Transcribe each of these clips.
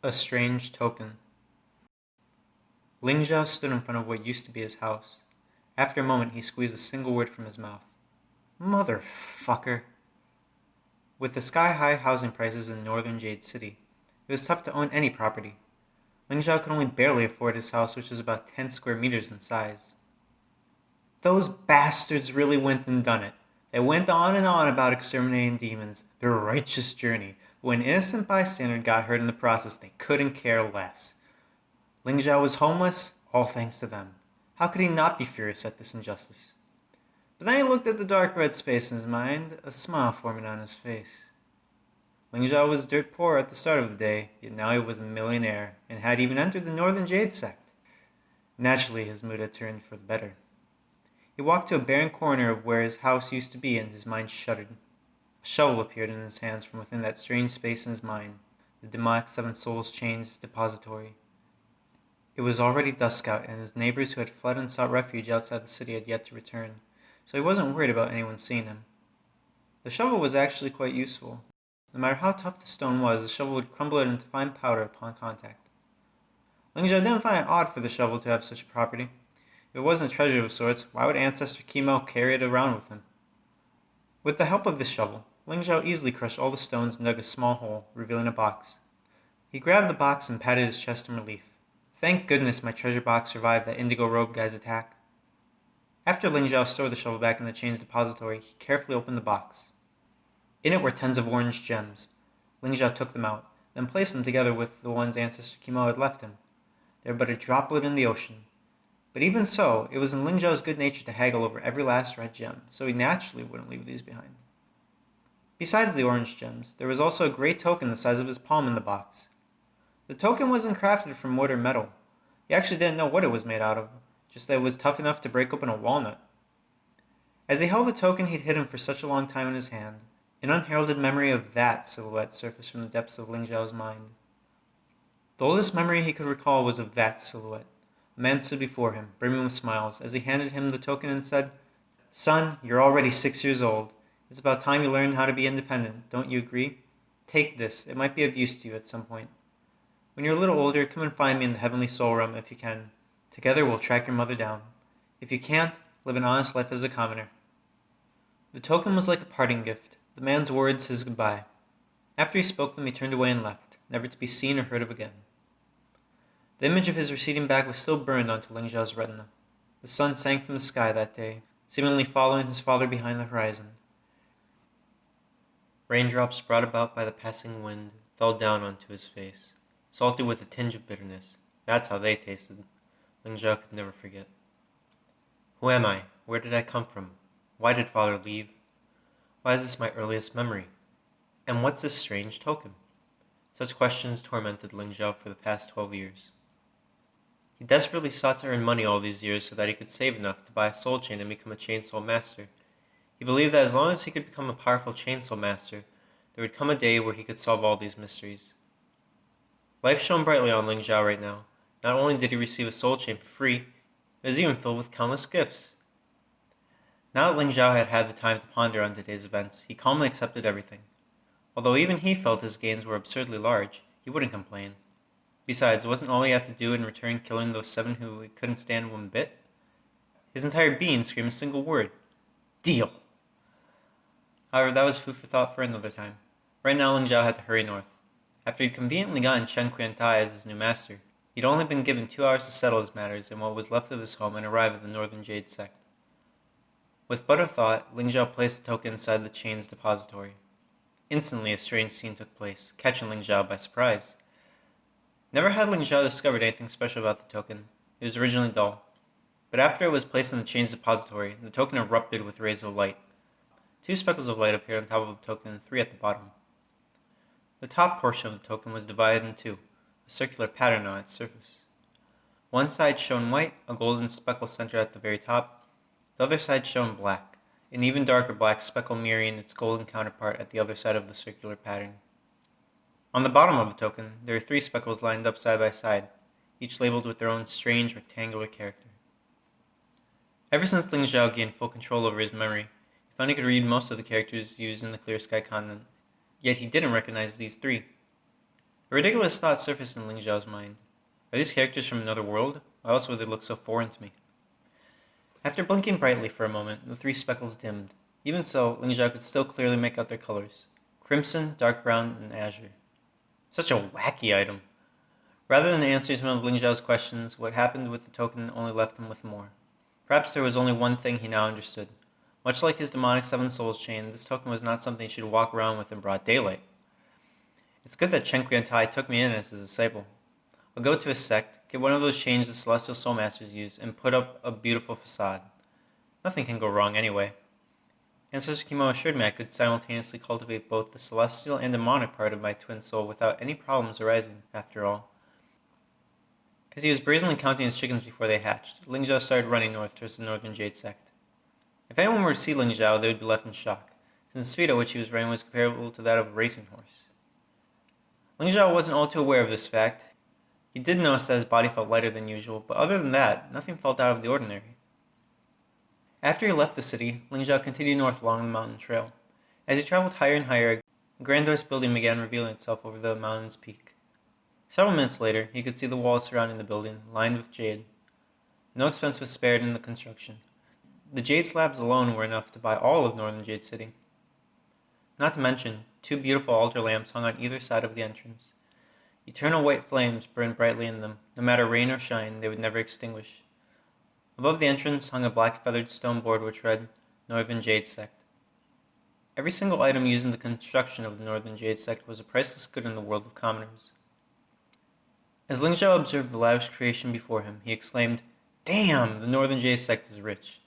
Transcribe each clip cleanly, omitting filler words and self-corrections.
A strange token. Ling Zhao stood in front of what used to be his house. After a moment, he squeezed a single word from his mouth. Motherfucker. With the sky-high housing prices in northern Jade City, it was tough to own any property. Ling Zhao could only barely afford his house, which was about 10 square meters in size. Those bastards really went and done it. They went on and on about exterminating demons, their righteous journey. But when an innocent bystander got hurt in the process, they couldn't care less. Ling Zhao was homeless, all thanks to them. How could he not be furious at this injustice? But then he looked at the dark red space in his mind, a smile forming on his face. Ling Zhao was dirt poor at the start of the day, yet now he was a millionaire, and had even entered the Northern Jade sect. Naturally, his mood had turned for the better. He walked to a barren corner of where his house used to be, and his mind shuddered. A shovel appeared in his hands from within that strange space in his mind, the demonic Seven Souls Chains depository. It was already dusk out, and his neighbors who had fled and sought refuge outside the city had yet to return, so he wasn't worried about anyone seeing him. The shovel was actually quite useful. No matter how tough the stone was, the shovel would crumble it into fine powder upon contact. Ling Zhao didn't find it odd for the shovel to have such a property. If it wasn't a treasure of sorts, why would Ancestor Chemo carry it around with him? With the help of this shovel, Ling Zhao easily crushed all the stones and dug a small hole, revealing a box. He grabbed the box and patted his chest in relief. Thank goodness my treasure box survived that indigo robe guy's attack. After Ling Zhao stored the shovel back in the chain's depository, he carefully opened the box. In it were tens of orange gems. Ling Zhao took them out, then placed them together with the ones Ancestor Chemo had left him. They were but a droplet in the ocean. But even so, it was in Ling Zhao's good nature to haggle over every last red gem, so he naturally wouldn't leave these behind. Besides the orange gems, there was also a gray token the size of his palm in the box. The token wasn't crafted from wood or metal. He actually didn't know what it was made out of, just that it was tough enough to break open a walnut. As he held the token he'd hidden for such a long time in his hand, an unheralded memory of that silhouette surfaced from the depths of Ling Zhao's mind. The oldest memory he could recall was of that silhouette. A man stood before him, brimming with smiles, as he handed him the token and said, "Son, you're already 6 years old. It's about time you learned how to be independent, don't you agree? Take this, it might be of use to you at some point. When you're a little older, come and find me in the Heavenly Soul Realm if you can. Together we'll track your mother down. If you can't, live an honest life as a commoner." The token was like a parting gift, the man's words his goodbye. After he spoke them, he turned away and left, never to be seen or heard of again. The image of his receding back was still burned onto Ling Zhao's retina. The sun sank from the sky that day, seemingly following his father behind the horizon. Raindrops brought about by the passing wind fell down onto his face, salty with a tinge of bitterness. That's how they tasted. Ling Zhao could never forget. Who am I? Where did I come from? Why did father leave? Why is this my earliest memory? And what's this strange token? Such questions tormented Ling Zhao for the past 12 years. He desperately sought to earn money all these years so that he could save enough to buy a soul chain and become a chainsaw master. He believed that as long as he could become a powerful chainsaw master, there would come a day where he could solve all these mysteries. Life shone brightly on Ling Zhao right now. Not only did he receive a soul chain for free, it was even filled with countless gifts. Now that Ling Zhao had had the time to ponder on today's events, he calmly accepted everything. Although even he felt his gains were absurdly large, he wouldn't complain. Besides, wasn't all he had to do in return killing those 7 who he couldn't stand one bit? His entire being screamed a single word: deal! However, that was food for thought for another time. Right now, Ling Zhao had to hurry north. After he'd conveniently gotten Cheng Qiantai as his new master, he'd only been given 2 hours to settle his matters in what was left of his home and arrive at the Northern Jade sect. With but a thought, Ling Zhao placed the token inside the chain's depository. Instantly, a strange scene took place, catching Ling Zhao by surprise. Never had Ling Zhao discovered anything special about the token. It was originally dull. But after it was placed in the chain's depository, the token erupted with rays of light. 2 speckles of light appeared on top of the token and 3 at the bottom. The top portion of the token was divided in 2, a circular pattern on its surface. One side shone white, a golden speckle centered at the very top. The other side shone black, an even darker black speckle mirroring its golden counterpart at the other side of the circular pattern. On the bottom of the token, there are 3 speckles lined up side by side, each labeled with their own strange rectangular character. Ever since Ling Zhao gained full control over his memory, he found he could read most of the characters used in the Clear Sky continent, yet he didn't recognize these 3. A ridiculous thought surfaced in Ling Zhao's mind. Are these characters from another world? Why else would they look so foreign to me? After blinking brightly for a moment, the three speckles dimmed. Even so, Ling Zhao could still clearly make out their colors: crimson, dark brown, and azure. Such a wacky item. Rather than answering some of Ling Zhao's questions, what happened with the token only left him with more. Perhaps there was only one thing he now understood. Much like his demonic Seven Souls chain, this token was not something he should walk around with in broad daylight. It's good that Cheng Qiantai took me in as his disciple. I'll go to his sect, get one of those chains the Celestial Soul Masters use, and put up a beautiful facade. Nothing can go wrong anyway. Ancestor Kimo assured me I could simultaneously cultivate both the celestial and demonic part of my twin soul without any problems arising, after all. As he was brazenly counting his chickens before they hatched, Ling Zhao started running north towards the Northern Jade sect. If anyone were to see Ling Zhao, they would be left in shock, since the speed at which he was running was comparable to that of a racing horse. Ling Zhao wasn't all too aware of this fact. He did notice that his body felt lighter than usual, but other than that, nothing felt out of the ordinary. After he left the city, Ling Zhao continued north along the mountain trail. As he traveled higher and higher, a grandiose building began revealing itself over the mountain's peak. Several minutes later, he could see the walls surrounding the building, lined with jade. No expense was spared in the construction. The jade slabs alone were enough to buy all of Northern Jade City. Not to mention, 2 beautiful altar lamps hung on either side of the entrance. Eternal white flames burned brightly in them. No matter rain or shine, they would never extinguish. Above the entrance hung a black feathered stone board which read, Northern Jade Sect. Every single item used in the construction of the Northern Jade Sect was a priceless good in the world of commoners. As Ling Zhao observed the lavish creation before him, he exclaimed, "Damn, the Northern Jade Sect is rich."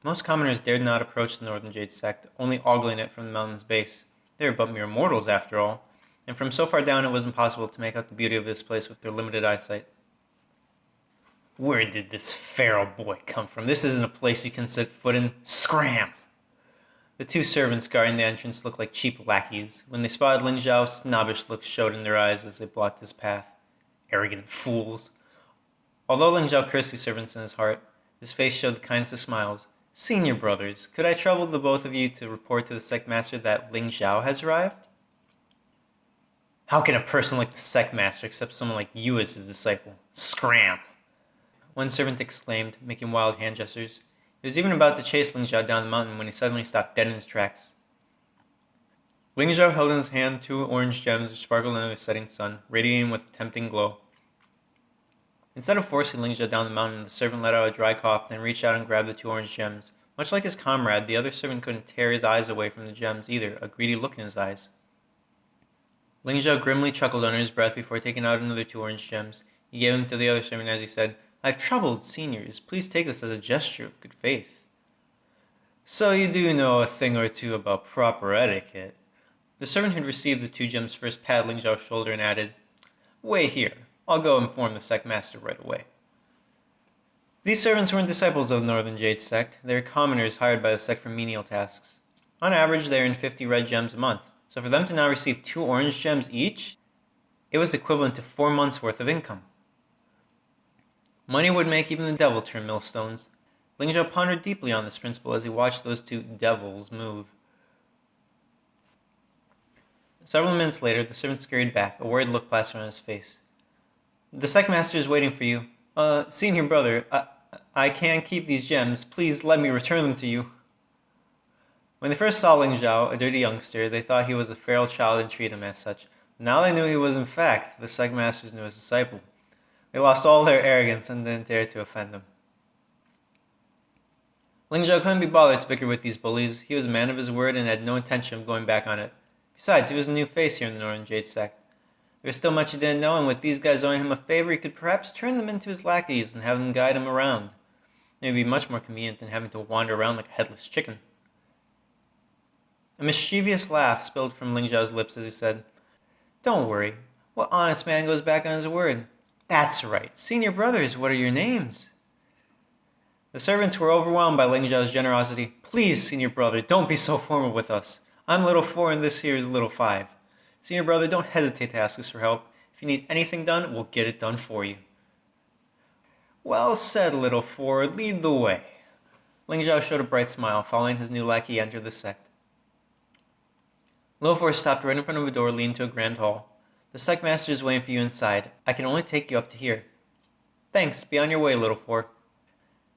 Most commoners dared not approach the Northern Jade Sect, only ogling it from the mountain's base. They were but mere mortals, after all, and from so far down it was impossible to make out the beauty of this place with their limited eyesight. "Where did this feral boy come from? This isn't a place you can set foot in. Scram!" The 2 servants guarding the entrance looked like cheap lackeys. When they spotted Ling Zhao, snobbish looks showed in their eyes as they blocked his path. Arrogant fools. Although Ling Zhao cursed these servants in his heart, his face showed the kindest of smiles. "Senior brothers, could I trouble the both of you to report to the sect master that Ling Zhao has arrived?" "How can a person like the sect master accept someone like you as his disciple? Scram!" One servant exclaimed, making wild hand gestures. He was even about to chase Ling Zhao down the mountain when he suddenly stopped dead in his tracks. Ling Zhao held in his hand 2 orange gems which sparkled under the setting sun, radiating with a tempting glow. Instead of forcing Ling Zhao down the mountain, the servant let out a dry cough, then reached out and grabbed the 2 orange gems. Much like his comrade, the other servant couldn't tear his eyes away from the gems either, a greedy look in his eyes. Ling Zhao grimly chuckled under his breath before taking out another 2 orange gems. He gave them to the other servant as he said, "I've troubled seniors. Please take this as a gesture of good faith." "So you do know a thing or two about proper etiquette." The servant who'd received the 2 gems first patted Ling Zhao's shoulder and added, "Wait here. I'll go inform the sect master right away." These servants weren't disciples of the Northern Jade Sect. They were commoners hired by the sect for menial tasks. On average, they earned 50 red gems a month, so for them to now receive 2 orange gems each, it was equivalent to 4 months' worth of income. Money would make even the devil turn millstones. Ling Zhao pondered deeply on this principle as he watched those 2 devils move. Several minutes later, the servant scurried back, a worried look plastered on his face. "The sect master is waiting for you. Senior brother, I can't keep these gems. Please let me return them to you." When they first saw Ling Zhao, a dirty youngster, they thought he was a feral child and treated him as such. Now they knew he was in fact the sect master's newest disciple. They lost all their arrogance and didn't dare to offend him. Ling Zhao couldn't be bothered to bicker with these bullies. He was a man of his word and had no intention of going back on it. Besides, he was a new face here in the Northern Jade Sect. There was still much he didn't know, and with these guys owing him a favor, he could perhaps turn them into his lackeys and have them guide him around. It would be much more convenient than having to wander around like a headless chicken. A mischievous laugh spilled from Ling Zhao's lips as he said, "Don't worry. What honest man goes back on his word? That's right. Senior brothers, what are your names?" The servants were overwhelmed by Ling Zhao's generosity. "Please, senior brother, don't be so formal with us. I'm little 4 and this here is little 5. Senior brother, don't hesitate to ask us for help. If you need anything done, we'll get it done for you." "Well said, little 4. Lead the way." Ling Zhao showed a bright smile, following his new lackey enter the sect. Little 4 stopped right in front of a door leading to a grand hall. The psych master is waiting for you inside. I can only take you up to here. Thanks, be on your way, Little Four.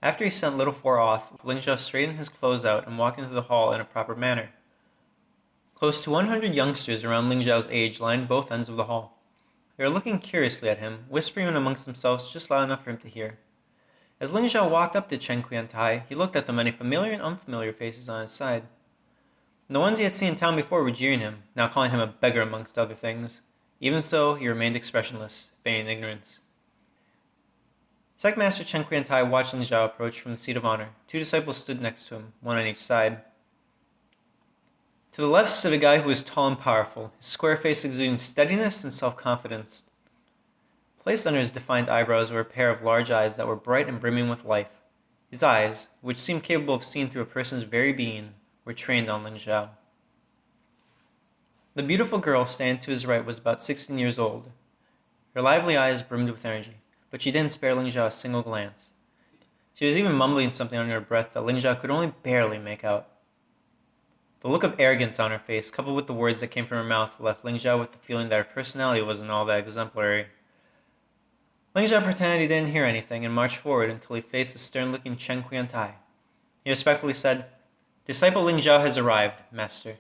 After he sent Little Four off, Ling Zhao straightened his clothes out and walked into the hall in a proper manner. Close to 100 youngsters around Ling Zhao's age lined both ends of the hall. They were looking curiously at him, whispering amongst themselves just loud enough for him to hear. As Ling Zhao walked up to Cheng Qiantai, he looked at the many familiar and unfamiliar faces on his side. The ones he had seen in town before were jeering him, now calling him a beggar amongst other things. Even so, he remained expressionless, feigning ignorance. Psych-Master Cheng Qiantai watched Ling Zhao approach from the seat of honor. Two disciples stood next to him, one on each side. To the left stood a guy who was tall and powerful, his square face exuding steadiness and self-confidence. Placed under his defined eyebrows were a pair of large eyes that were bright and brimming with life. His eyes, which seemed capable of seeing through a person's very being, were trained on Ling Zhao. The beautiful girl standing to his right was about 16 years old. Her lively eyes brimmed with energy, but she didn't spare Ling Zhao a single glance. She was even mumbling something under her breath that Ling Zhao could only barely make out. The look of arrogance on her face, coupled with the words that came from her mouth, left Ling Zhao with the feeling that her personality wasn't all that exemplary. Ling Zhao pretended he didn't hear anything and marched forward until he faced the stern-looking Cheng Qiantai. He respectfully said, "Disciple Ling Zhao has arrived, Master."